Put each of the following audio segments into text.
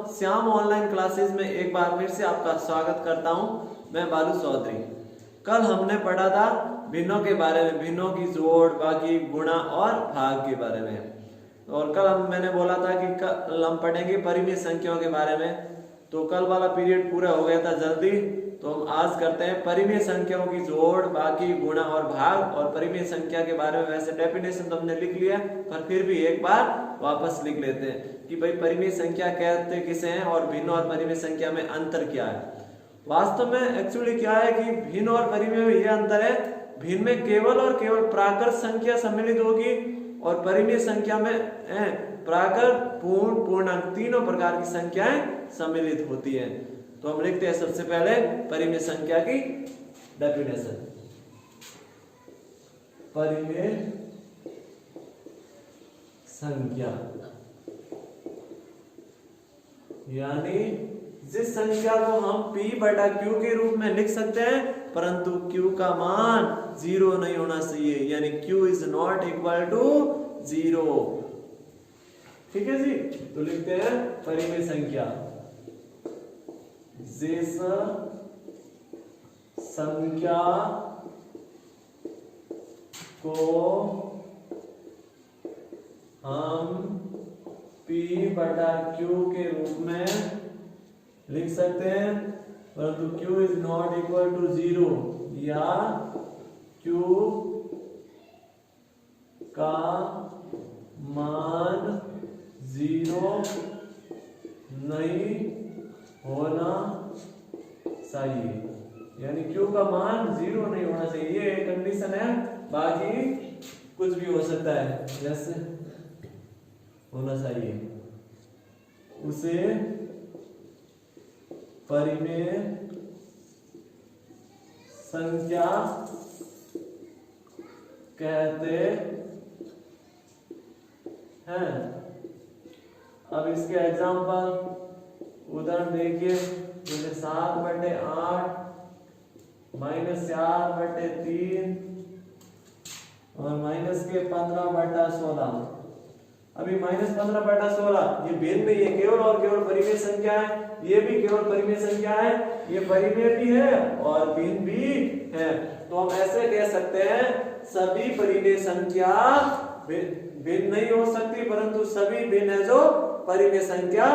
Shyam online classes में एक बार फिर से आपका स्वागत करता हूं। मैं बालू चौधरी। कल हमने पढ़ा था भिन्नों के बारे में, भिन्नों की जोड़, बाकी, गुणा और भाग के बारे में। और कल मैंने बोला था कि कल हम पढ़ेंगे परिमेय संख्याओं के बारे में। तो कल वाला पीरियड पूरा हो गया था जल्दी, तो हम आज करते हैं परिमेय संख्याओं की जोड़, बाकी, गुणा और भाग। और परिमेय संख्या के बारे में वैसे डेफिनेशन तो हमने लिख लिया, पर फिर भी एक बार वापस लिख लेते हैं कि भाई परिमेय संख्या कहते किसे हैं और भिन्न और परिमेय संख्या में अंतर क्या है। वास्तव में एक्चुअली क्या है कि भिन्न और परिमेय में यह अंतर है, भिन्न में केवल और केवल प्राकृत संख्या सम्मिलित होगी और परिमेय संख्या में प्राकृत, पूर्ण, पूर्णांक तीनों प्रकार की संख्याएं सम्मिलित होती हैं। तो हम लिखते हैं सबसे पहले परिमेय संख्या की डेफिनेशन। परिमेय संख्या यानी जिस संख्या को हम P/Q के रूप में लिख सकते हैं, परंतु Q का मान 0 नहीं होना चाहिए, यानी Q is not equal to 0। ठीक है जी। तो लिखते हैं परिमेय संख्या जिस संख्या को हम P/Q के रूप में लिख सकते हैं, परंतु Q is not equal to 0 या Q का मान 0 नहीं होना चाहिए, यानी Q का मान 0 नहीं होना चाहिए, ये एक कंडीशन है। बाकी कुछ भी हो सकता है, जैसे होना चाहिए, उसे परिमेय संख्या कहते हैं। अब इसके एग्जाम्पल उदाहरण देखिए, जैसे 7/8 -4/3 और माइनस के 15/16। अभी -15/16 ये भिन्न नहीं है, केवल और केवल परिमेय संख्या है। ये भी केवल परिमेय संख्या है, ये परिमेय भी है और भिन्न भी है। तो हम ऐसे कह सकते हैं सभी परिमेय संख्या भिन्न नहीं हो सकती, परंतु सभी भिन्न है जो परिमेय संख्या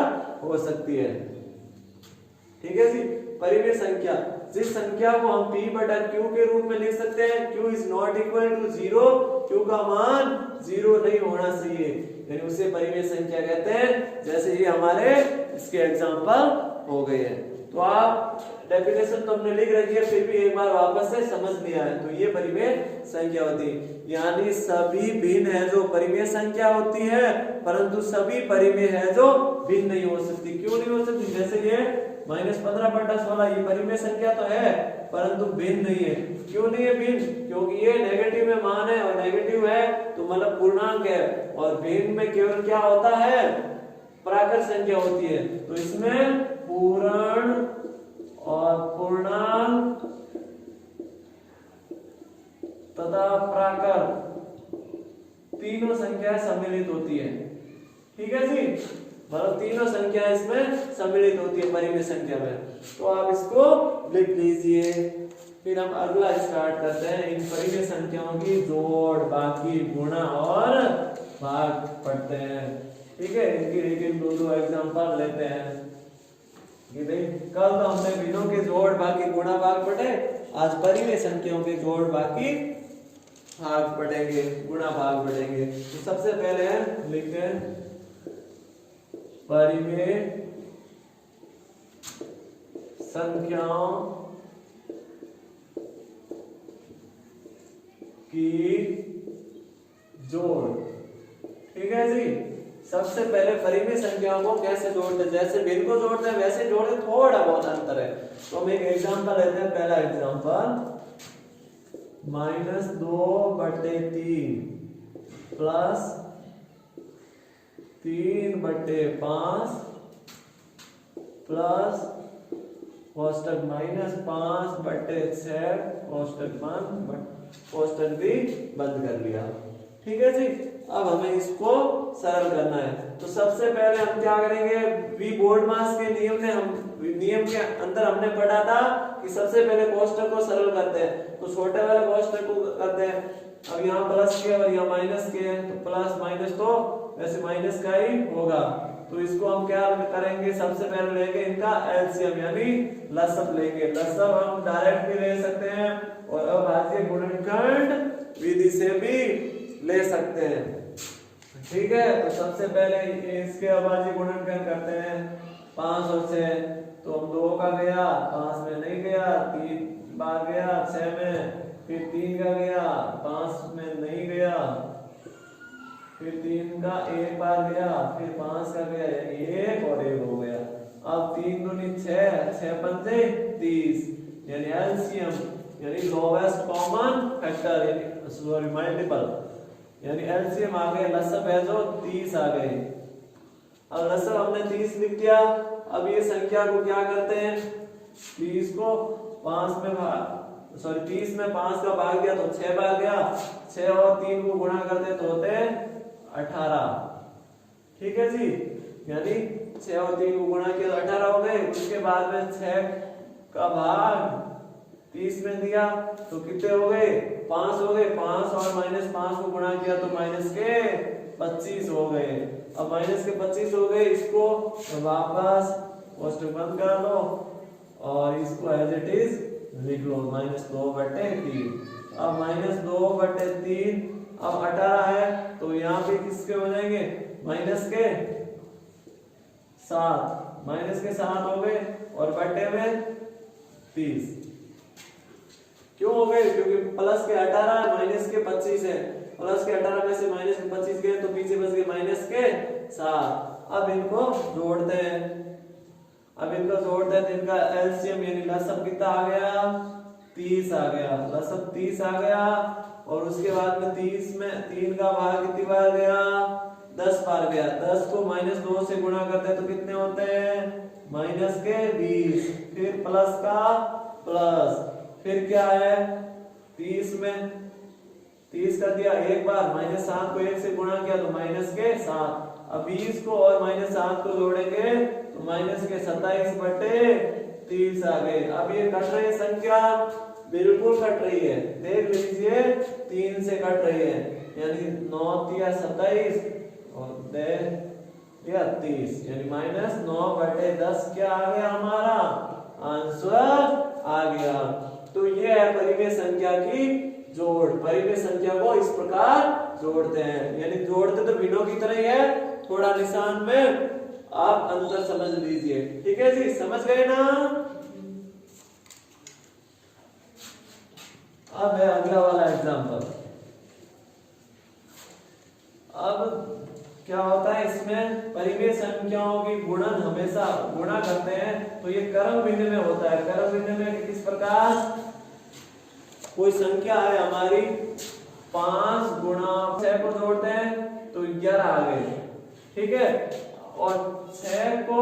हो सकती है। ठीक है जी। परिमेय संख्या जिस संख्या को हम P/Q के रूप में लिख सकते हैं, Q is not equal to 0, Q का मान 0 नहीं होना चाहिए, यानी उसे परिमेय संख्या कहते हैं। जैसे ये हमारे इसके एग्जांपल हो गए हैं। तो आप डेफिनेशन तो हमने लिख रखी है, फिर भी एक बार वापस से समझ लिया है। तो ये परिमेय संख्या होती है, यानी सभी भिन्न है जो परिमेय संख्या होती है, परंतु सभी परिमेय है जो भिन्न नहीं हो सकती। क्यों नहीं हो सकती? जैसे ये -15/16 ये परिमेय संख्या तो है, परंतु भिन्न नहीं है। क्यों नहीं है भिन्न? क्योंकि ये नेगेटिव में मान है, और नेगेटिव है तो मतलब पूर्णांक है, और भिन्न में केवल क्या होता है? प्राकृत संख्या होती है। तो इसमें पूर्ण और पूर्णांक तथा प्राकृत तीनों संख्याएं सम्मिलित होती है। ठीक है जी। मतलब तीनों संख्या इसमें सम्मिलित होती है परिमेय संख्या में। तो आप इसको लिख लीजिए। फिर हम अगला स्टार्ट करते हैं, इन परिमेय संख्याओं की जोड़, बाकी, गुणा और भाग पढ़ते हैं। ठीक है। इनकी एक दो एग्जांपल लेते हैं कि भाई कल तो हमने भिन्नों के जोड़, बाकी, गुणा, भाग पढ़े, आज परिमेय संख्याओं के जोड़, बाकी, भाग पढ़ेंगे, गुणा, भाग पढ़ेंगे। तो सबसे पहले लिखते हैं परिमेय संख्याओं की जोड़। ठीक है जी। सबसे पहले परिमेय संख्याओं को कैसे जोड़ते हैं? जैसे भिन्न को जोड़ते हैं वैसे जोड़ते, थोड़ा बहुत अंतर है। तो हम एक एग्जांपल लेते हैं। पहला एग्जांपल -2/3 प्लस 3/5 प्लस कोष्टक -5/6 कोष्टक बंद, कोष्टक भी बंद कर लिया। ठीक है जी। अब हमें इसको सरल करना है। तो सबसे पहले हम क्या करेंगे, वी बोर्डमास के नियम के अंदर हमने पढ़ा था कि सबसे पहले कोष्ठक को सरल करते हैं। तो छोटे वाले कोष्ठक को करते हैं। अब यहाँ प्लस के और यहाँ माइनस के है, तो प्लस माइनस तो वैसे माइनस का ही होगा। तो इसको हम क्या करेंगे, सबसे पहले लेंगे इनका एलसीएम यानी लसअप लेंगे। लसअप हम डायरेक्ट भी ले सकते हैं और अभाज्य गुणनखंड विधि से भी ले सकते हैं। ठीक है, तो सबसे पहले इसके अभाज्य गुणनखंड करते हैं। 5 और 6, तो हम 2 का गया, 5 में नहीं गया, 3 बार गया 6 में, फिर 3 का गया, 5 में नहीं गया, फिर 3 का 1 बार गया, फिर 5 का गया, 1 और 1 हो गया। अब 3 दूनी 6, 6 पंजे 30, यानी एलसीएम यानी लोवेस्ट कॉमन फैक्टर यानी सॉरी मल्टीपल यानी एलसीएम आ गए, लसअप है जो 30 आ गए। अब लसअप हमने 30 लिख दिया। अब ये संख्या को क्या करते हैं, 30 को 5 में 30 में 5 का भाग दिया तो 6 बार गया, 6 और 3 को गुणा करते तो होते 18। ठीक है जी, यानी 6 और 3 को गुणा किया तो 18 हो गए। उसके बाद में 6 का भाग 30 में दिया तो कितने हो गए, 5 हो गए। 5 और -5 को गुणा किया तो माइनस के 25 हो गए। अब माइनस के 25 हो गए, इसको तो वापस कोष्ठक बंद कर लो और इसको एज इट इज लिख लो, -2/3। अब -2/3, अब 18 है तो यहाँ पे किसके हो जाएंगे, माइनस के 7 हो गए और बटे में 30। क्यों हो गए, क्योंकि प्लस के 18 है, माइनस के 25 है। प्लस के 18 में से माइनस के 25 गए तो पीछे बच गए माइनस के 7। अब इनको जोड़ते हैं। तो इनका एलसीएम यानी लसअप कितना आ गया, 30 आ गया। लसअप 30 आ गया और उसके बाद में 30 में 3 का भाग कितनी बार गया, 10 बार गया। 10 को -2 से गुणा करते हैं तो कितने होते हैं, माइनस के 20, फिर प्लस का प्लस, फिर क्या है 30 में 30 का दिया 1 बार, -7 को 1 से गुणा किया तो माइनस के 7। अब 20 को और -7 को जोड़ेंगे तो माइनस के 27/30 आ गए। अब ये कट रही संख्या, बिल्कुल कट रही है, देख लीजिए 3 से कट रही है, यानी 9 या 27 और 30 यानी -9/10 क्या आ गया, हमारा आंसर आ गया। तो ये है परिमेय संख्या की जोड़। परिमेय संख्या को इस प्रकार जोड़ते हैं, यानी जोड़ते तो भिन्नों की तरह ही है, थोड़ा निशान में आप अंतर समझ लीजिए। ठीक है जी, समझ गए ना। अब है अगला वाला एग्जांपल। अब क्या होता है, इसमें परिमेय संख्याओं की गुणन हमेशा गुणा करते हैं तो ये क्रम विनिमय होता है। क्रम विनिमय किस प्रकार, कोई संख्या है हमारी 5 गुणा 6 को जोड़ते हैं तो 11 आ गए। ठीक है, और 6 को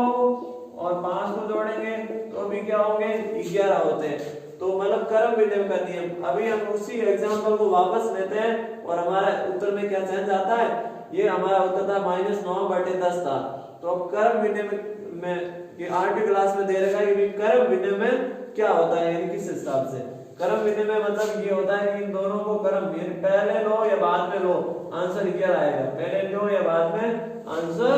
और 5 को जोड़ेंगे तो भी क्या होंगे, 11 होते हैं। तो मतलब क्रम विनिमय का नियम। अभी हम उसी एग्जांपल को वापस लेते हैं और हमारा उत्तर में क्या चेंज आता है, ये हमारा उत्तर था -9/10 था। तो अब क्रम विनिमय में ये 8वीं क्लास में दे रखा है कि क्रम विनिमय क्या होता है, यानी किस हिसाब से। क्रम विनिमय मतलब ये होता है कि इन दोनों को क्रम यानी पहले लो या बाद में लो, आंसर 11 आएगा। पहले लो या बाद में, आंसर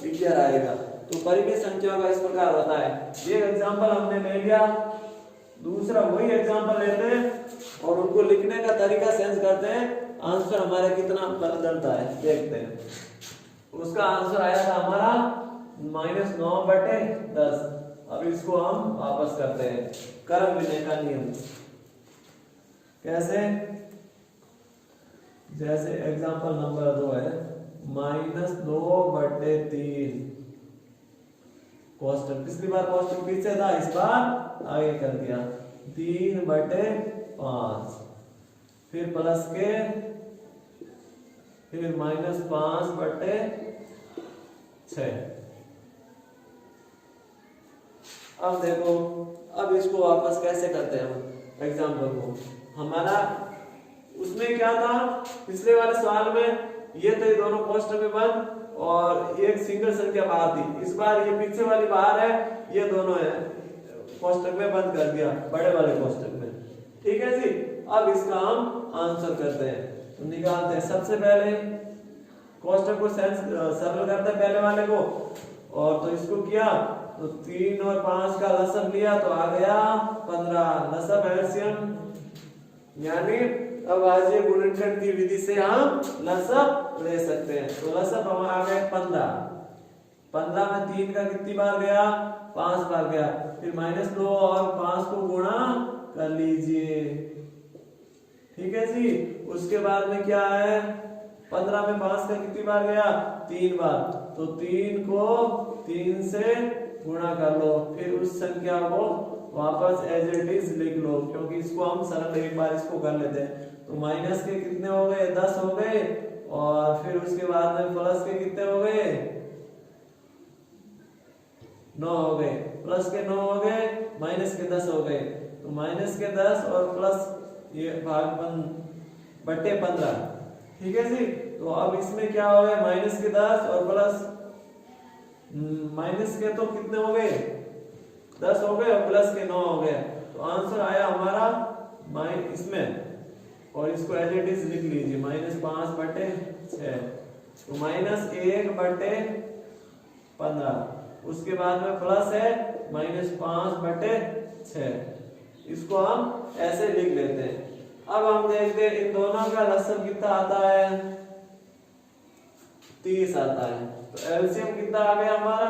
11 आएगा। तो परिमेय संख्याओं का इस प्रकार होता है। ये एग्जांपल हमने ले लिया, दूसरा वही एग्जांपल लेते हैं और उनको लिखने का तरीका चेंज करते हैं, आंसर हमारा कितना बदलता है देखते हैं। उसका आंसर आया था हमारा -9/10। अब इसको हम वापस करते हैं, क्रम विनिमय का नियम कैसे, जैसे एग्जांपल नंबर 2 है -2/3 कोष्ठक। पिछली बार कोष्ठक पीछे था, इस बार आगे कर दिया 3/5, फिर प्लस के, फिर -5/6। अब देखो, अब इसको वापस कैसे करते हैं हम एग्जांपल को। हमारा उसमें क्या था, पिछले वाले सवाल में ये थे दोनों कोष्ठक में बंद, और एक सिंगल संख्या बाहर थी। इस बार ये पीछे वाली बाहर है, ये दोनों है कोष्टक में बंद कर दिया बड़े वाले कोष्टक में। ठीक है जी। अब इसका हम आंसर करते हैं, तो निकालते हैं। सबसे पहले कोष्टक को सरल करते हैं पहले वाले को, और तो इसको किया तो 3 और 5 का लसम लिया तो आ गया 15 लसम एलसीएम, यानी अब आज ये गुणनखंड की विधि से हम लसम ले सकते हैं। तो लसम हमारा आ गया 15। 15 में 3 का कितनी बार गया, 5 बार गया। फिर -2 और 5 को गुणा कर लीजिए। ठीक है जी। उसके बाद में क्या है, 15 में 5 का कितनी बार गया, 3 बार। तो 3 को 3 से गुणा कर लो, फिर उस संख्या को वापस एज इट इज लिख लो, क्योंकि इसको हम सरल एक बार इसको कर लेते हैं। तो माइनस के कितने हो गए, 10 हो गए, और फिर उसके बाद में प्लस के कितने हो गए, 9 हो गए। प्लस के 9 हो गए, माइनस के 10 हो गए। तो माइनस के 10 और प्लस ये भाग बटे 15। ठीक है जी। तो अब इसमें क्या हो गया, माइनस के 10 और प्लस माइनस के तो कितने हो गए, 10 हो गए, और प्लस के 9 हो गए। तो आंसर आया हमारा इसमें, और इसको एज इट इज लिख लीजिए, -5 बटे 6। तो -1 बटे 15। उसके बाद में प्लस है -5 बटे 6। इसको हम ऐसे लिख लेते हैं। अब हम देखते हैं इन दोनों का लसम कितना आता है, 30 आता है। तो एलसीएम कितना आ गया हमारा,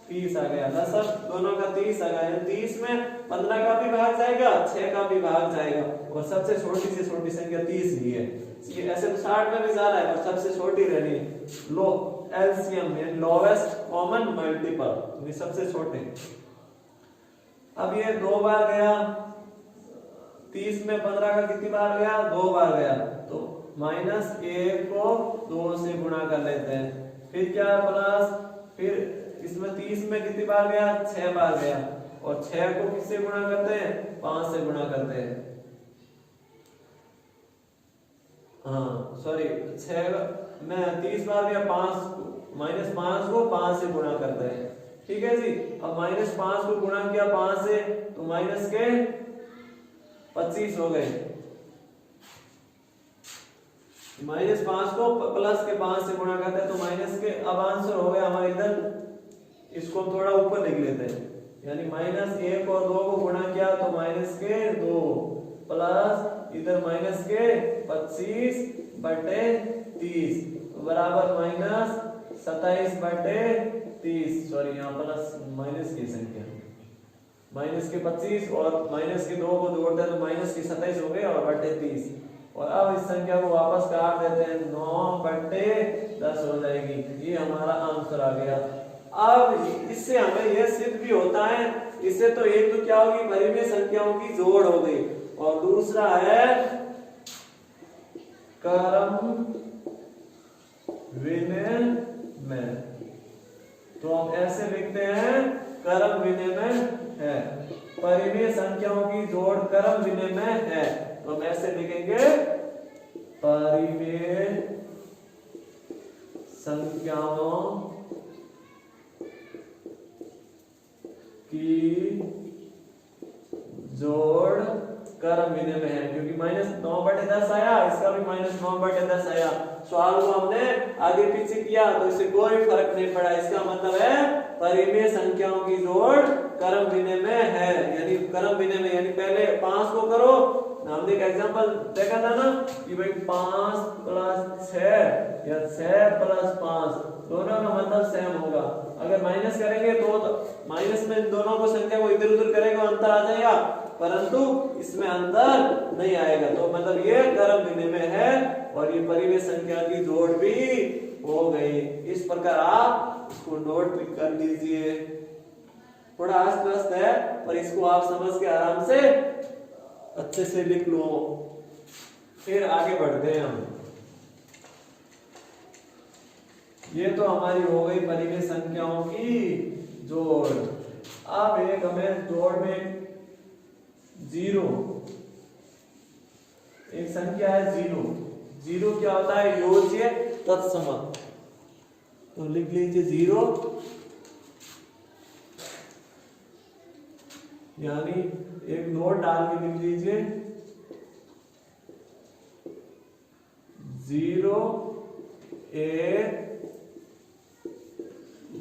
30 आ गया। लसम दोनों का 30 आ गया। 30 में 15 का भी भाग जाएगा, 6 का भी भाग जाएगा, और सबसे छोटी से छोटी संख्या 30 ही है। ये ऐसे तो 60 में भी जा रहा है, पर सबसे छोटी रहनी है। लो एलसीएम यानी लोवेस्ट कॉमन मल्टीपल, ये सबसे छोटे। अब ये 2 बार गया, 30 में 15 का कितनी बार गया, 2 बार गया। तो -1 को 2 से गुणा कर लेते हैं। फिर क्या प्लस, फिर इसमें 30 में कितनी बार गया, 6 बार गया, और 6 को किससे गुणा करते हैं, 5 से गुणा करते हैं। हाँ सॉरी, 6 में 30 बार गया, 5 को 5 से गुणा करते हैं। ठीक है जी। अब -5 को गुणा किया 5 से, तो माइनस के 25 हो गए। -5 को प्लस के 5 से गुणा करते हैं, तो माइनस के, अब आंसर हो गया हमारे इधर। इसको थोड़ा ऊपर लिख लेते हैं, यानी -1 और 2 को गुणा किया तो -2 प्लस इधर -25 बटे 30 बराबर -27 बटे 30। सॉरी, यहाँ प्लस माइनस की संख्या, -25 और -2 को जोड़ते हैं तो -27 हो गए और बटे 30। और अब इस संख्या को वापस काट देते हैं, 9 बटे 10 हो जाएगी। ये हमारा आंसर आ गया। अब इससे हमें यह सिद्ध भी होता है, इससे तो एक तो क्या होगी, परिमेय संख्याओं की जोड़ हो गई, और दूसरा है क्रम विनिमय। तो हम ऐसे लिखते हैं, क्रम विनिमय है, परिमेय संख्याओं की जोड़ क्रम विनिमय है। तो हम ऐसे लिखेंगे, परिमेय संख्याओं की जोड़ क्रम विनिमय है, क्योंकि -9 बटे 10 आया, इसका भी -9 बटे 10 आया। सवाल को हमने आगे पीछे किया तो इससे कोई फर्क नहीं पड़ा। इसका मतलब है परिमेय संख्याओं की जोड़ क्रम विनिमय है, यानी क्रम विनिमय, यानी पहले 5 को करो। हमने एक एग्जांपल देखा था ना कि भाई 5 + 6 या 6 + 5 दोनों का मतलब सेम होगा। अगर माइनस करेंगे तो माइनस में दोनों को संख्या को इधर उधर करेंगे अंतर आ जाएगा, परंतु इसमें अंतर नहीं आएगा। तो मतलब ये क्रम विनिमय है, और ये परिमेय संख्या की जोड़ भी हो गई। इस प्रकार आप इसको नोट कर लीजिए। थोड़ा अस्त है, पर इसको आप समझ के आराम से अच्छे से लिख लो। फिर आगे बढ़ते हैं हम। ये तो हमारी हो गई परिमेय संख्याओं की जोड़। अब एक हमें जोड़ में 0, एक संख्या है 0। 0 क्या होता है, योज्य तत्सम। तो लिख लीजिए 0, यानी एक नोट डाल के लिख लीजिए 0 एक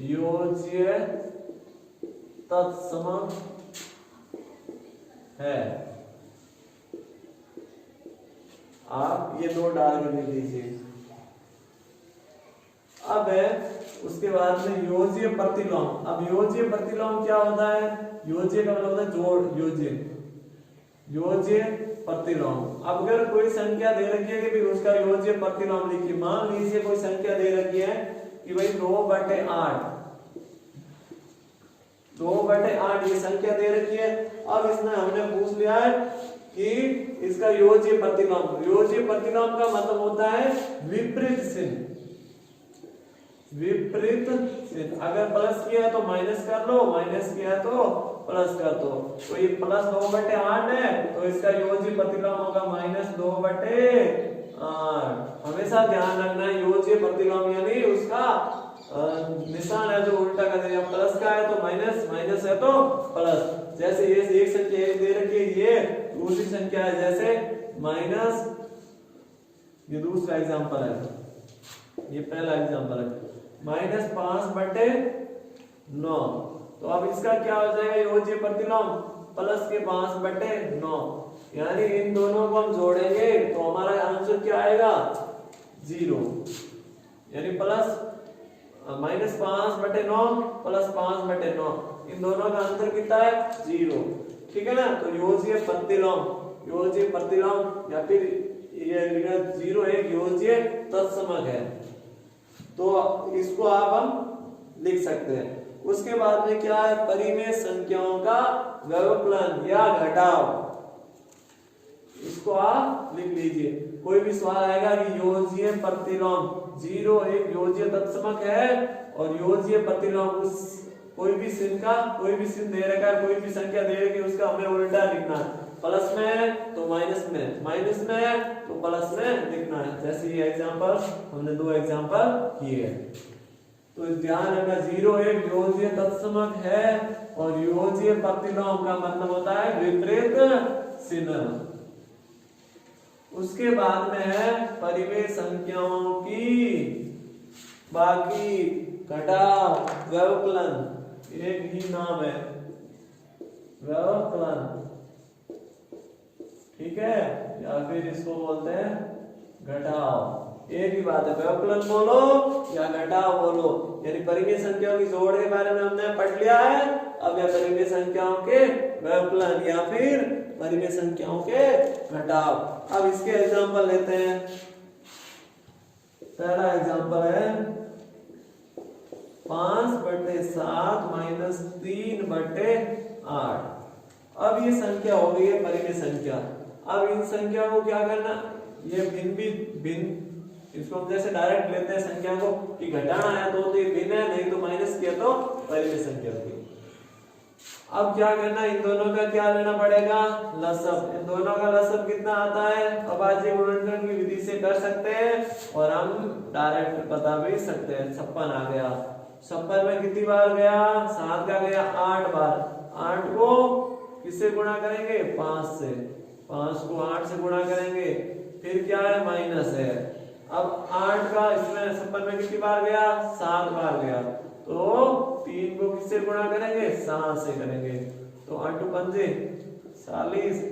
योज्य तत्सम है। आप ये दो डाल के लिख लीजिए। अब है उसके बाद में योज्य प्रतिलोम। अब योज्य प्रतिलोम क्या होता है? योज्य का मतलब होता है जोड़, योज्य, योज्य प्रतिलोम। अब अगर कोई संख्या दे रखी है कि भाई उसका योज्य प्रतिलोम लिखिए। मान लीजिए कोई संख्या दे रखी है कि भाई 2/8, 2/8 ये संख्या दे रखी है। अब इसमें हमने पूछ लिया है कि इसका योज्य प्रतिलोम। योज्य प्रतिलोम का मतलब होता है विपरीत चिन्ह, विपरीत चिन्ह। अगर प्लस किया है तो माइनस कर लो, माइनस किया है तो प्लस कर दो। तो ये प्लस 2/8 है तो इसका योज्य प्रतिलोम होगा -2/8। हमेशा ध्यान रखना है योज्य प्रतिलोम यानी उसका निशान है जो उल्टा कर देगा। प्लस का है तो माइनस, माइनस है तो प्लस। जैसे ये एक संख्या दे रखी है, ये दूसरी संख्या है जैसे माइनस, ये दूसरा एग्जांपल है, ये पहला एग्जांपल है -5/9। तो अब इसका क्या हो जाएगा योज्य प्रतिलोम? प्लस के 5/9, यानी इन दोनों को हम जोड़ेंगे तो हमारा आंसर क्या आएगा? 0, यानी प्लस -5/9 प्लस 5/9, इन दोनों का अंतर कितना है? 0। ठीक है ना? तो योज्य प्रतिलोम, योज्य प्रतिलोम या फिर ये 0 एक योज्य तत्समक है। तो इसको आप हम लिख सकते हैं। उसके बाद में क्या है? परिमेय संख्याओं का व्यवकलन या घटाव, इसको आप लिख लीजिए। कोई भी सवाल आएगा कि योज्य प्रतिलोम, 0 एक योज्य तत्समक है और योज्य प्रतिलोम उस कोई भी चिन्ह का, कोई भी चिन्ह दे रखा है, कोई भी संख्या दे रखी है, उसका हमें उल्टा लिखना है। प्लस में है तो माइनस में, माइनस में है तो प्लस में लिखना है। जैसे ये एग्जांपल हमने 2 एग्जांपल किए। तो ध्यान रखना 0 एक योज्य तत्समक है और योज्य प्रतिलोम का मतलब होता है विपरीत चिन्ह। उसके बाद में है परिमेय संख्याओं की बाकी घटाव व्यवकलन, एक ही नाम है व्यवकलन। ठीक है, या फिर इसको बोलते हैं घटाव। एक ही बात है, व्यवकलन बोलो या घटाव बोलो। यानी परिमेय संख्याओं की जोड़ के बारे में हमने पढ़ लिया है। अब यह परिमेय संख्याओं के व्यवकलन या फिर परिमेय संख्याओं के घटाव। अब इसके एग्जांपल लेते हैं। पहला एग्जांपल है 5/7 -3/8। अब ये संख्या हो गई है परिमेय संख्या। अब इन संख्या को क्या करना? ये भिन्न, इसको हम जैसे डायरेक्ट लेते हैं संख्या को कि घटाना है तो ये भिन्न है, नहीं तो माइनस किया तो परिमेय संख्या होगी। अब क्या करना? इन दोनों का क्या लेना पड़ेगा? लसब। इन दोनों का लसब कितना आता है? अभाज्य गुणनखंड की विधि से कर सकते हैं और हम डायरेक्ट बता भी सकते हैं। 56 आ गया। 56 में कितनी बार गया? 7 का गया 8 बार। 8 को किससे गुणा करेंगे? 5 से। 5 को 8 से गुणा करेंगे, फिर क्या है? माइनस है। अब 8 का इसमें 56 में कितनी बार गया? 7 बार गया। तो 3 को किससे गुणा करेंगे? 7 से करेंगे। तो 8 × 5 40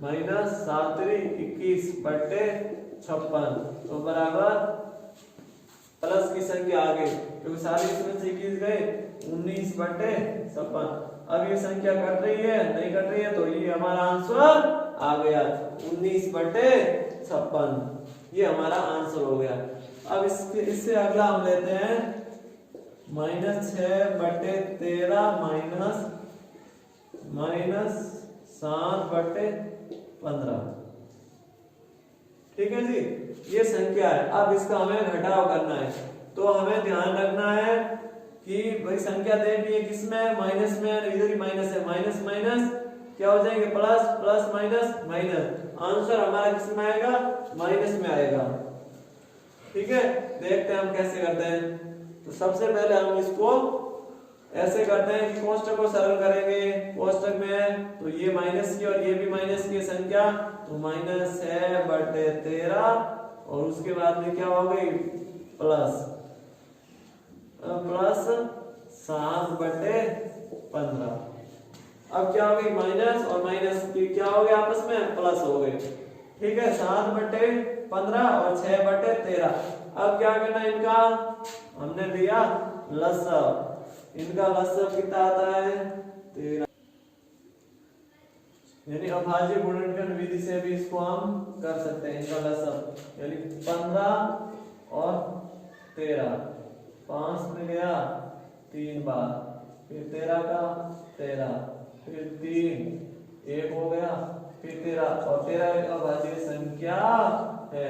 माइनस 7 × 21/56 तो बराबर प्लस की संख्या आगे, क्योंकि 40 में से 21 गए 19/56। अब ये संख्या कट रही है, नहीं कट रही है, तो ये हमारा आंसर आ गया 19/56। ये हमारा आंसर हो गया। अब इससे अगला हम लेते हैं -6/13 -7/15। ठीक है जी, ये संख्या है। अब इसका हमें घटाव करना है। तो हमें ध्यान रखना है कि भाई संख्या दे दी है किसमें? माइनस में। इधर ही माइनस है, माइनस माइनस क्या हो जाएंगे? Plus, plus minus minus. Answer हमारा किसमें आएगा? माइनस में आएगा। ठीक है, देखते हैं हम कैसे करते हैं। तो सबसे पहले हम इसको ऐसे करते हैं कि कोष्टक को सरल करेंगे। कोष्टक में तो ये माइनस की और ये भी माइनस की संख्या, तो -6/13 और उसके बाद में क्या हो गई प्लस 7/15। अब क्या हो गई माइनस और माइनस की क्या हो गया आपस में प्लस हो गए। ठीक है 7/15 और 6/13। अब क्या करना इनका, हमने दिया लसाव, इनका लसाव कितना आता है 13, यानी अभाज्य गुणनखंड विधि से भी इसको हम कर सकते हैं। इनका लसाव यानी 15 और 13, 5 में गया 3 बार, फिर 13 का 13, फिर 3 1 हो गया, फिर 13 और 13 एक अभाज्य संख्या है,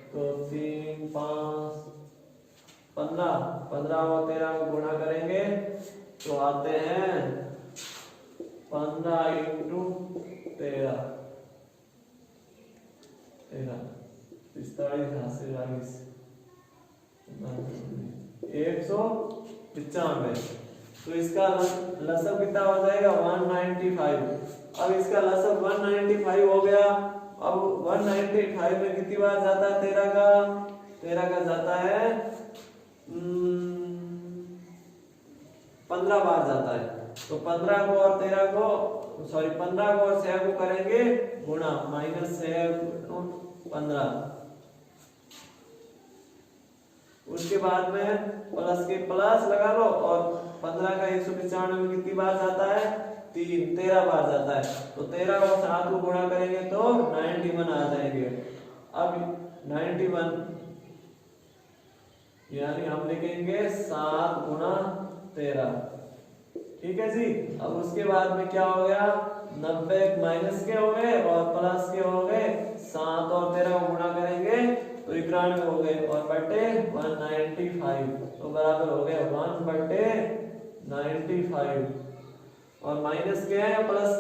तो 3 5 15 और 13 को गुणा करेंगे तो आते हैं 15 × 13 45 195। तो इसका लसब कितना हो जाएगा 195। अब इसका लसब 195 हो गया। अब 195 में कितनी बार जाता है 13 का जाता है 15 बार जाता है। तो 15 को और 13 को 15 को और 6 को करेंगे गुणा, -6 × 15। उसके बाद में प्लस के प्लस लगा लो और 15 का 195 में कितनी बार जाता है 13 बार जाता है। तो 13 और 7 को गुणा करेंगे तो 91 आ जाएंगे। अब 91 यानी हम लिखेंगे 7 × 13। ठीक है जी। अब उसके बाद में क्या हो गया 90 माइनस के हो गए और प्लस के हो गए, 7 और 13 को गुणा करेंगे तो 91 हो गए और बटे 195, तो बराबर हो गए 1/95। और माइनस के है या प्लस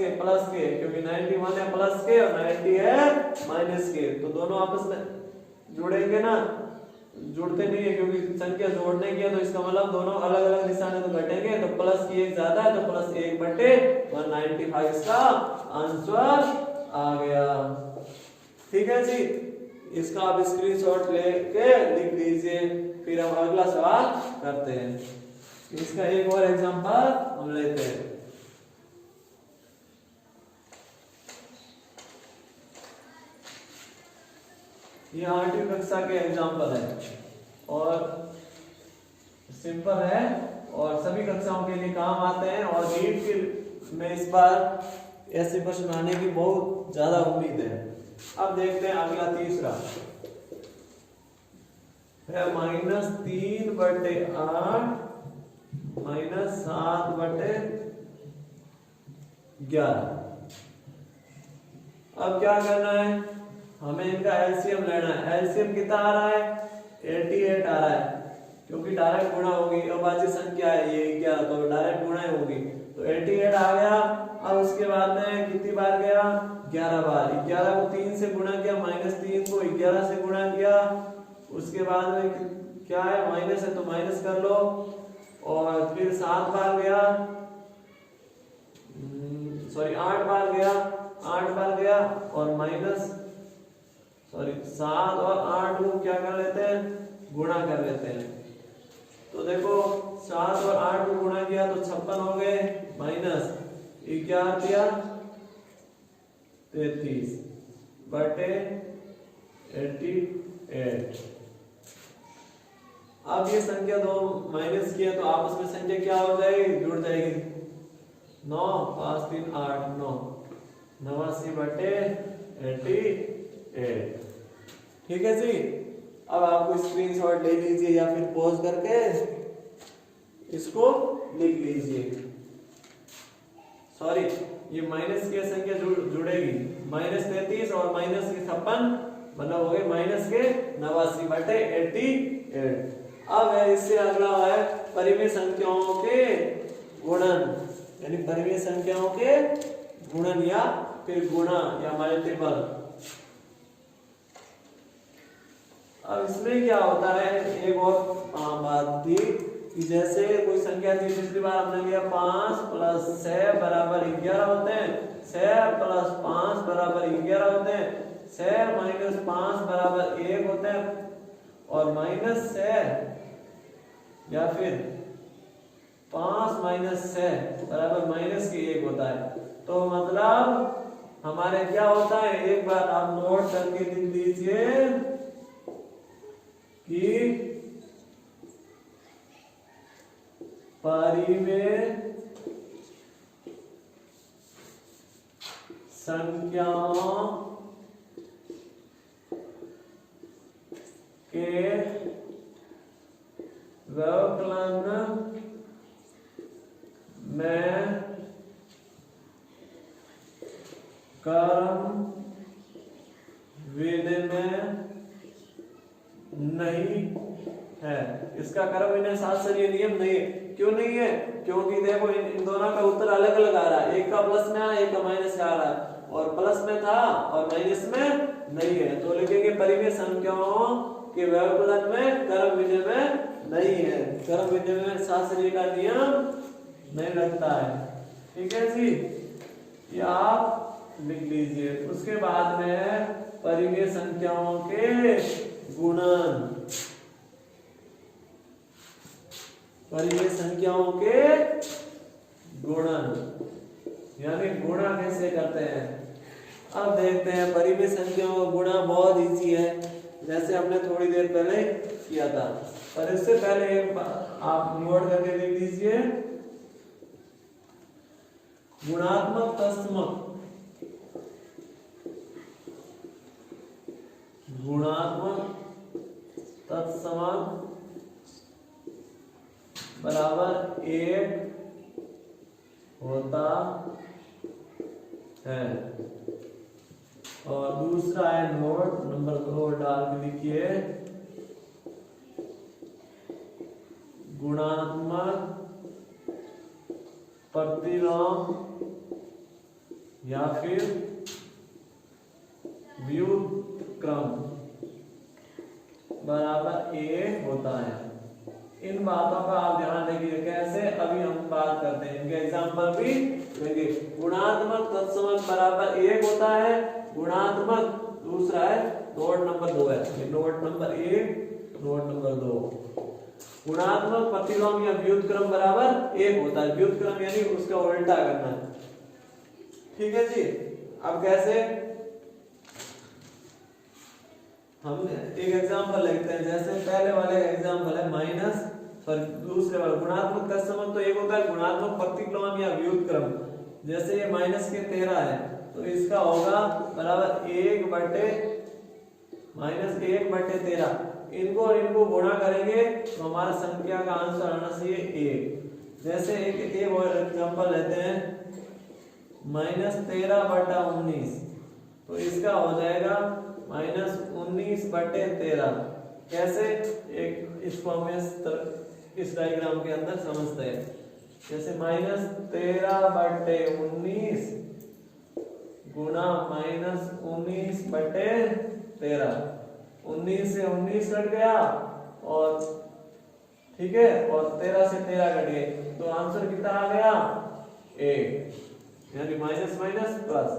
के, क्योंकि 91 है प्लस के और 90 है माइनस के, तो दोनों आपस में जुड़ेंगे ना, जुड़ते नहीं है क्योंकि संख्या जोड़ने की है, तो इसका मतलब दोनों अलग अलग निशान है तो घटेंगे, तो प्लस की एक ज्यादा है तो प्लस 1/195 इसका आंसर आ गया। ठीक है जी। इसका आप स्क्रीनशॉट लेके लिख लीजिए, फिर हम अगला सवाल करते हैं। इसका एक और एग्जांपल हम लेते हैं। ये 8वीं कक्षा के एग्जाम्पल है और सिंपल है और सभी कक्षाओं के लिए काम आते हैं, और नीट में इस बार ऐसे प्रश्न आने की बहुत ज्यादा उम्मीद है। अब देखते हैं अगला तीसरा है -3/8 -7/11। अब क्या करना है, हमें इनका एलसीएम लेना है। एलसीएम कितना आ रहा है 88 आ रहा है, क्योंकि डायरेक्ट गुणा होगी, अभाज्य संख्या है ये 11, तो डायरेक्ट गुणा ही होगी, तो 88 आ गया। अब उसके बाद में कितनी बार गया 11 बार। 11 को 3 से गुणा किया, -3 को 11 से गुणा किया, उसके बाद में क्या है माइनस है तो माइनस कर लो, और फिर 8 बार गया 8 बार गया और -7 और 8 को क्या कर लेते हैं गुणा कर लेते हैं। तो देखो 7 और 8 को गुणा किया तो 56 हो गए, माइनस 11 किया 33/88। अब ये संख्या दो माइनस किया तो आपस में संख्या क्या हो जाएगी जुड़ जाएगी, 9 5 3 8 9 89/88। ठीक है जी। अब आपको स्क्रीनशॉट ले लीजिए या फिर पॉज करके इसको लिख लीजिए। सॉरी, ये माइनस की संख्या जुड़ेगी, -33 और -56 मतलब हो गए -89/88। अब है इससे अगला है परिमेय संख्याओं के गुणन, यानी परिमेय संख्याओं के गुणन या फिर गुणा या मल्टीपल। अब इसमें क्या होता है, एक और बात थी कि जैसे कोई संख्या थी, पिछली बार हमने लिया 5 + 6 बराबर 11 होते हैं, 6 + 5 बराबर 11 होते हैं, 6 - 5 बराबर 1 होते हैं, और -6 या फिर 5 - 6 बराबर -1 होता है। तो मतलब हमारे क्या होता है, एक बार आप नोट करके लिख लीजिए कि परिमेय संख्याओं के व्यवकलन में क्रम विनिमय नहीं है। इसका क्रम विनिमय शास्त्रीय नियम नहीं है। क्यों नहीं है? क्योंकि देखो इन दोनों का उत्तर अलग अलग आ रहा है, एक का प्लस में है, एक का माइनस में आ रहा है, और प्लस में था और माइनस में नहीं है। तो लिखेंगे परिमेय संख्याओं के व्यवकलन में क्रम विनिमय नहीं है, क्रम विनिमय शास्त्रीय का नियम नहीं लगता है। ठीक है जी, ये आप लिख लीजिए। उसके बाद में परिमेय संख्याओं के गुणन, परिमेय संख्याओं के गुणन यानी गुणा कैसे करते हैं। अब देखते हैं परिमेय संख्याओं का गुणा बहुत इजी है, जैसे हमने थोड़ी देर पहले किया था। पर इससे पहले एक आप नोट करके लिख लीजिए, गुणात्मक तत्समक, गुणात्मक तत्समक बराबर 1 होता है। और दूसरा है नोट नंबर 2 डाल के लिखिए, गुणात्मक प्रतिलोम या फिर व्युत्क्रम बराबर 1 होता है। इन बातों का आप ध्यान रखिए, कैसे अभी हम बात करते हैं, इनके एग्जांपल भी लेंगे। गुणात्मक तत्समक बराबर 1 होता है, गुणात्मक दूसरा है नोट नंबर 2 है, ये नोट नंबर 1 नोट नंबर 2। गुणात्मक प्रतिलोम या व्युत्क्रम बराबर 1 होता है, व्युत्क्रम यानी उसका उल्टा करना है। ठीक है जी, अब कैसे हम एक एग्जांपल लेते हैं, जैसे पहले वाले एग्जांपल है माइनस, दूसरे वाले गुणात्मक तत्समक तो 1 होता है, गुणात्मक प्रतिलोम या व्युत्क्रम जैसे ये माइनस के 13 है तो इसका होगा बराबर 1/-13। इनको गुणा करेंगे तो हमारा संख्या का आंसर आना चाहिए 1। जैसे एक और एग्जांपल लेते हैं, -13/19 तो इसका हो जाएगा -19/13। कैसे, एक इसको हम इस डायग्राम के अंदर समझते हैं। जैसे -13/19 गुणा -19/13, 19 से 19 कट गया और ठीक है, और 13 से 13 कट गए, तो आंसर कितना आ गया 1, यानी माइनस माइनस प्लस,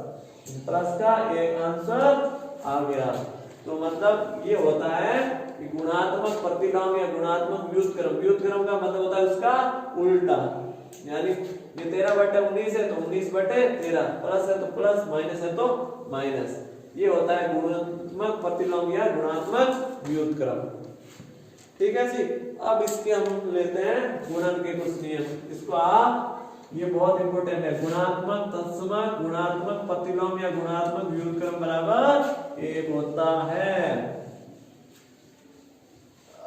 प्लस का एक आंसर आ गया। तो मतलब ये होता है कि गुणात्मक प्रतिलोम या गुणात्मक व्युत्क्रम, व्युत्क्रम का मतलब होता है उसका उल्टा, यानी ये 13/19 है तो 19/13, प्लस है तो प्लस, माइनस है तो माइनस। ये होता है गुणात्मक प्रतिलोम या गुणात्मक व्युत्क्रम। ठीक है जी, अब इसके हम लेते हैं गुणन के कुछ नियम। इसको आप, ये बहुत इंपॉर्टेंट है, गुणात्मक तत्समक, गुणात्मक प्रतिलोम या गुणात्मक व्युत्क्रम बराबर 1 होता है।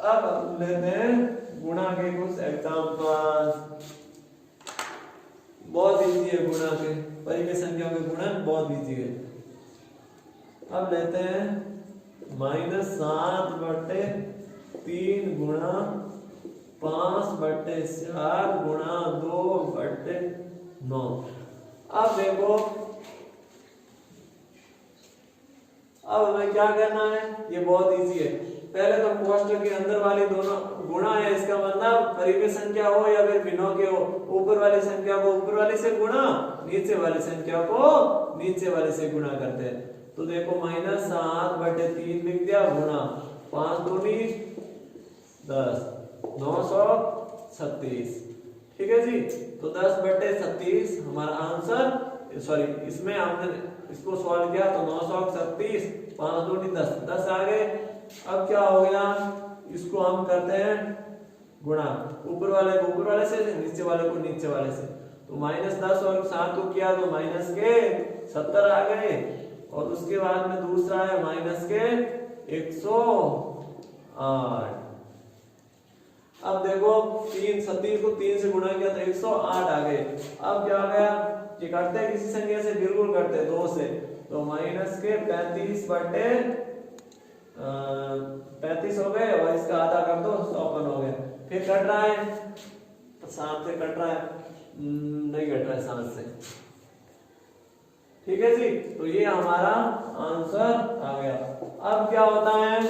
अब लेते हैं गुणा के कुछ एग्जांपल, बहुत इजी है गुणा के, परिमेय संख्याओं के गुणन बहुत इजी है। अब लेते हैं -7/3 गुणा 5/4 गुणा 2/9। अब देखो, अब हमें क्या करना है, ये बहुत इजी है। पहले तो कोष्टक के अंदर वाली दोनों गुणा है, इसका मतलब परिमेय संख्या हो या फिर भिन्नों के हो, ऊपर वाली संख्या को ऊपर वाली से गुणा, नीचे वाली संख्या को नीचे वाले से गुणा करते हैं। तो देखो -7/3 लिख दिया गुणा 5 दूनी 10 936, ठीक है जी। तो 10/36 हमारा आंसर, सॉरी इसमें हमने इसको सॉल्व किया तो 936 5 दूनी 10 10 आ गए। अब क्या हो गया, इसको हम करते हैं गुणा, ऊपर वाले को ऊपर वाले से, नीचे वाले को नीचे वाले से। तो -10 और 7 को किया तो -70 आ गए, और उसके बाद में दूसरा है -108। अब देखो 37 को 3 से गुणा किया तो 108 आ गए। अब क्या आ गया, ये करते हैं किसी संख्या से, बिल्कुल करते हैं 2 से, तो -35 हो गए, और इसका आधा कर दो 54 हो गए। फिर कट रहा है 7 से, कट रहा है नहीं कट रहा है 7 से, ठीक है जी। तो ये हमारा आंसर आ गया। अब क्या होता है,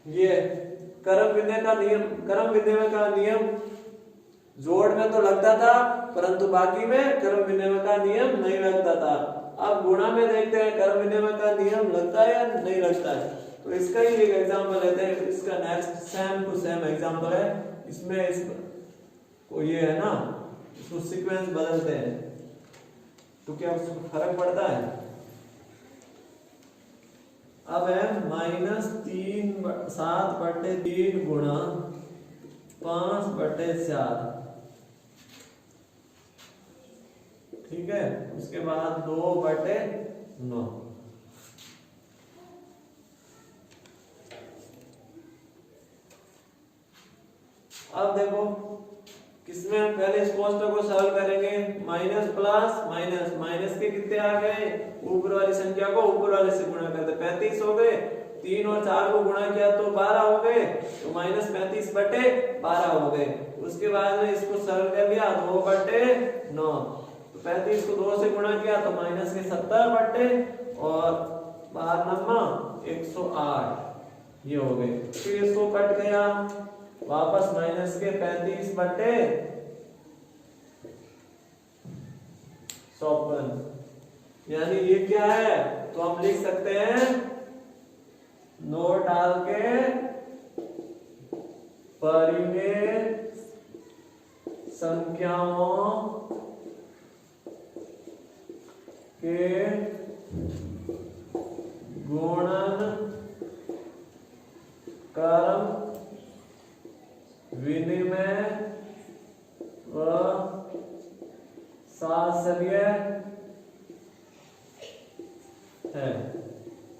ये क्रम विनिमय का नियम जोड़ में तो लगता था, परंतु बाकी में क्रम विनिमय का नियम नहीं लगता था। अब गुणा में देखते हैं क्रम विनिमय का नियम लगता है या नहीं लगता है। तो इसका ही एक एग्जांपल लेते हैं, इसका next same to same example है। इसमें इसको ये है ना, इसको सीक्वेंस बदलते हैं तो क्या उसको फर्क पड़ता है। अब है -7/3 गुणा 5/4, ठीक है। उसके बाद 2/9। अब देखो किसमें हम पहले इस कोष्टक को सॉल्व करेंगे, माइनस प्लस माइनस, माइनस के कितने आ गए, ऊपर वाली संख्या को ऊपर वाले से गुणा करते 35 हो गए, 3 और 4 को गुणा किया तो 12 हो गए, तो -35/12 हो गए। उसके बाद में इसको सरल कर लिया 2/9, तो 35 को 2 से गुणा किया तो -70/, और 108 ये हो गए। फिर इसको कट गया वापस -35/54, यानी ये क्या है, तो हम लिख सकते हैं नोट डाल के परिमेय संख्याओं के गुणन क्रम विनिमय व शास्त्रीय है,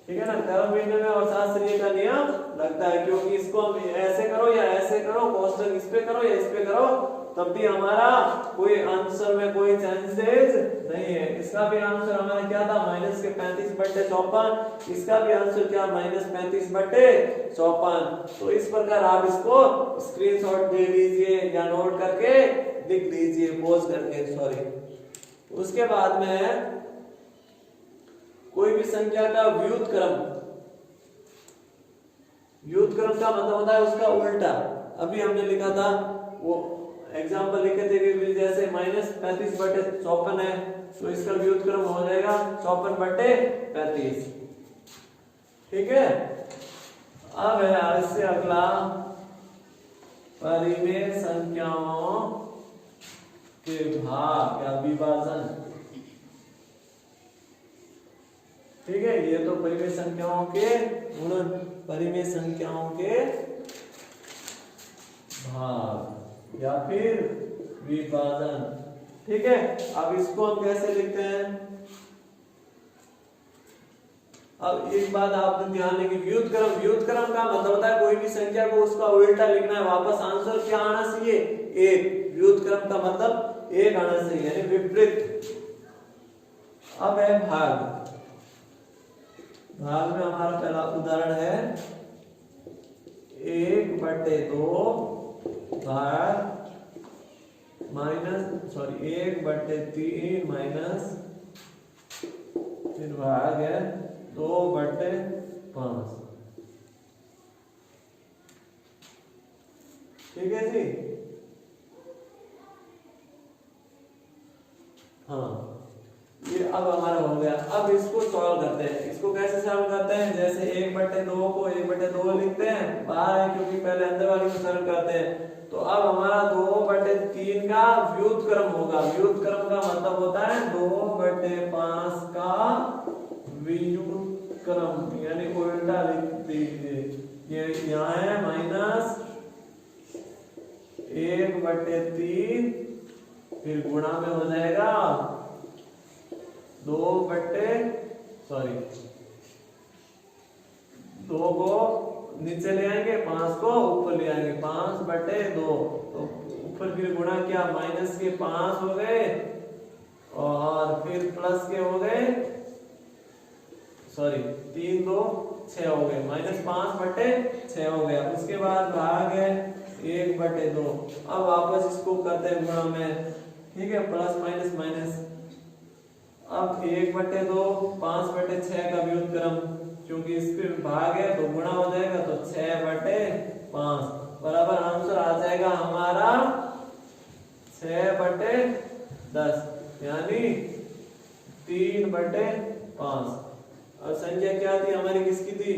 ठीक है ना। क्रम विनिमय और शास्त्रीय का नियम लगता है, क्योंकि इसको हम ऐसे करो या ऐसे करो, कोष्टक इस पे करो या इस पे करो, तब भी हमारा कोई आंसर में कोई चेंजेस नहीं है। इसका भी आंसर हमारा क्या था, -35/54, इसका भी आंसर क्या, -35/54। तो इस प्रकार आप इसको स्क्रीनशॉट ले लीजिए या नोट करके लिख लीजिए, पॉज करके, सॉरी। उसके बाद में कोई भी संख्या का व्युत्क्रम का मतलब होता है उसका उल्टा। अभी हमने लिखा था वो एग्जांपल लिखे थे कि जैसे -35/54 है, तो इसका व्युत्क्रम हो जाएगा 54/35, ठीक है। अब है इससे अगला परिमेय संख्याओं के भाग या विभाजन, ठीक है। ये तो परिमेय संख्याओं के गुणन, परिमेय संख्याओं के भाग या फिर विभाजन, ठीक है। अब इसको हम कैसे लिखते हैं, अब एक बात आप ध्यान देंगे, व्युत्क्रम का मतलब होता है कोई भी संख्या को उसका उल्टा लिखना है, वापस आंसर क्या आना चाहिए, 1। व्युत्क्रम का मतलब 1 आना चाहिए, यानी विपरीत। अब है भाग में हमारा पहला उदाहरण है 1/2 भाग -1/3 माइनस, फिर भाग है 2/5। ठीक है जी। हाँ, ये अब हमारा हो गया। अब इसको सॉल्व करते हैं। इसको कैसे सॉल्व करते हैं? जैसे 1/2 को 1/2 लिखते हैं, बाहर है क्योंकि पहले अंदर वाली को सॉल्व करते हैं। तो अब हमारा 2/3 का व्युत्क्रम होगा। व्युत्क्रम का मतलब होता है 2/5 का व्युत्क्रम, यानी उल्टा लिख दीजिए। ये यहाँ है -1/3, फिर गुणा में हो जाएगा 2 को नीचे ले आएंगे, 5 को ऊपर ले आएंगे, 5/2। तो ऊपर फिर गुणा किया, -5 हो गए और फिर प्लस के हो गए, 3 2 6 हो गए, -5/6 हो गया। उसके बाद भाग है 1/2। अब वापस इसको करते हैं गुणा में, ठीक है, प्लस माइनस माइनस। अब 1/2 5/6 का व्युत्क्रम, क्योंकि इस पे भाग है तो गुणा हो जाएगा, तो 6/5 बराबर आंसर आ जाएगा हमारा 6/10, यानी 3/5। और संख्या क्या थी हमारी, किसकी थी?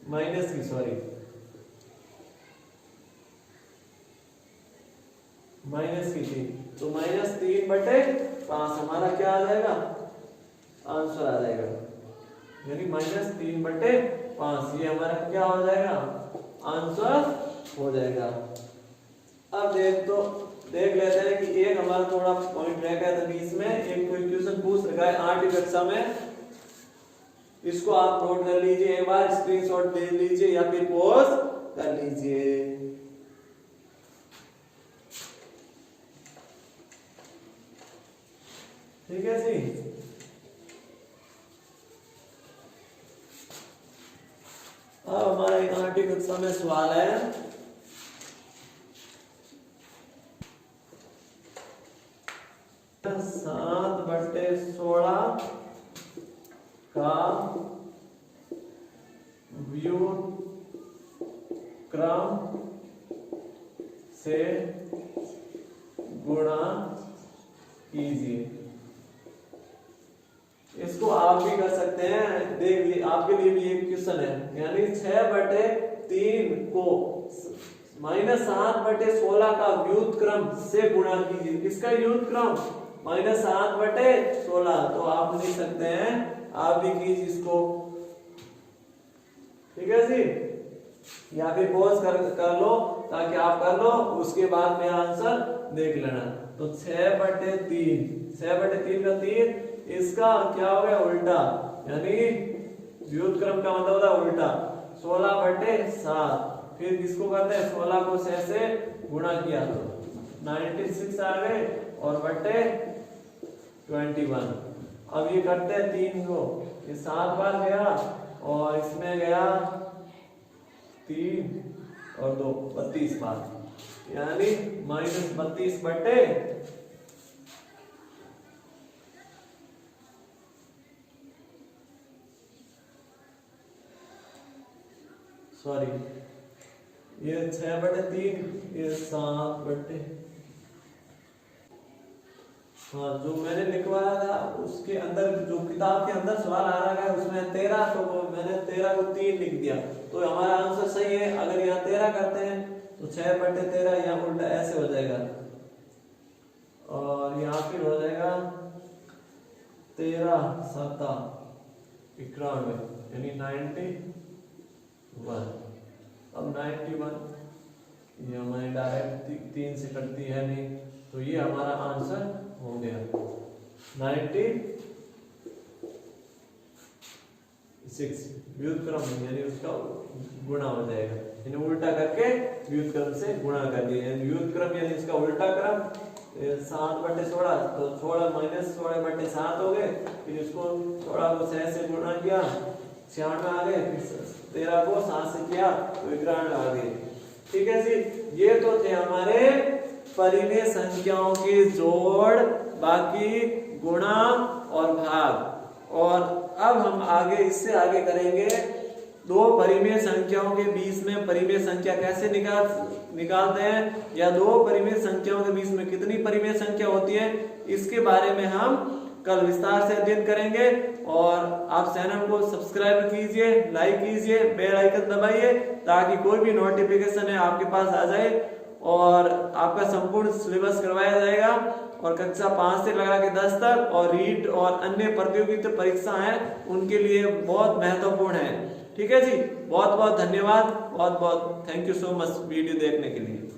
माइनस की, माइनस की थी। तो -3/5 हमारा क्या आ जाएगा, आंसर आ जाएगा, यानी -3/5 ये हमारा क्या हो जाएगा, आंसर हो जाएगा। अब देख लेते हैं कि एक हमारा थोड़ा पॉइंट रह गया था बीच में। एक कोई क्वेश्चन पूछ रखा है 8वीं कक्षा में, इसको आप नोट कर लीजिए, एक बार स्क्रीनशॉट ले लीजिए या फिर पॉज कर लीजिए। ठीक है जी। अब हमारा 8वीं कक्षा में सवाल है, तो 7/16 का व्युत्क्रम से गुणा कीजिए। इसको आप भी कर सकते हैं, देखिए आपके लिए भी एक क्वेश्चन है, यानी 6/3 को -7/16 का व्युत्क्रम से गुणा कीजिए। किसका व्युत्क्रम? -7/16। तो आप लिख सकते हैं, आप भी कीजिए इसको, ठीक है जी, या फिर पॉज कर लो ताकि आप कर लो, उसके बाद में आंसर देख लेना। तो 6/3 का 3, इसका क्या हो गया, उल्टा, यानी व्युत्क्रम का मतलब होता है उल्टा, 16/7। फिर किसको करते हैं, 16 को 6 से गुणा किया तो 96 आ गए और बटे 21। अब ये करते हैं 3 को, ये 7 बार गया और इसमें गया 3 और 2 32 बार, यानी -32 बटे ये 6/3, ये 7/, हाँ जो मैंने लिखवाया था उसके अंदर, जो किताब के अंदर सवाल आ रहा है उसमें 13, तो मैंने 13 को 3 लिख दिया, तो हमारा आंसर सही है। अगर यहाँ 13 करते हैं तो 6/13 यहाँ उल्टा ऐसे हो जाएगा, और यहाँ फिर हो जाएगा 13 7 91, यानी 91। अब 91 ये हमारी डायरेक्ट 3 से कटती है नहीं, तो ये हमारा आंसर हो गया 96। व्युत्क्रम यानी उसका गुणा हो जाएगा, यानी उल्टा करके व्युत्क्रम से गुणा कर दिया। व्युत्क्रम यानी इसका उल्टा क्रम, 7/16, तो 16 -16/7 हो गए, फिर इसको 16 को 6 से गुणा किया, 96 आ गए, फिर 13 को 7 से किया तो 91 आ गए। ठीक है जी, ये तो थे हमारे परिमेय संख्याओं के जोड़, बाकी गुणा और भाग। और अब हम आगे इससे आगे करेंगे दो परिमेय संख्याओं के बीच में परिमेय संख्या कैसे निकालते हैं, या दो परिमेय संख्याओं के बीच में कितनी परिमेय संख्या होती है, इसके बारे में हम कल विस्तार से अध्ययन करेंगे। और आप चैनल को सब्सक्राइब कीजिए, लाइक कीजिए, बेल आइकन दबाइए ताकि कोई भी नोटिफिकेशन है आपके पास आ जाए और आपका संपूर्ण सिलेबस करवाया जाएगा। और कक्षा 5 से लगा के 10 तक और रीट और अन्य प्रतियोगिता परीक्षा है उनके लिए बहुत महत्वपूर्ण है। ठीक है जी, बहुत बहुत धन्यवाद, बहुत बहुत thank you so much video देखने के लिए।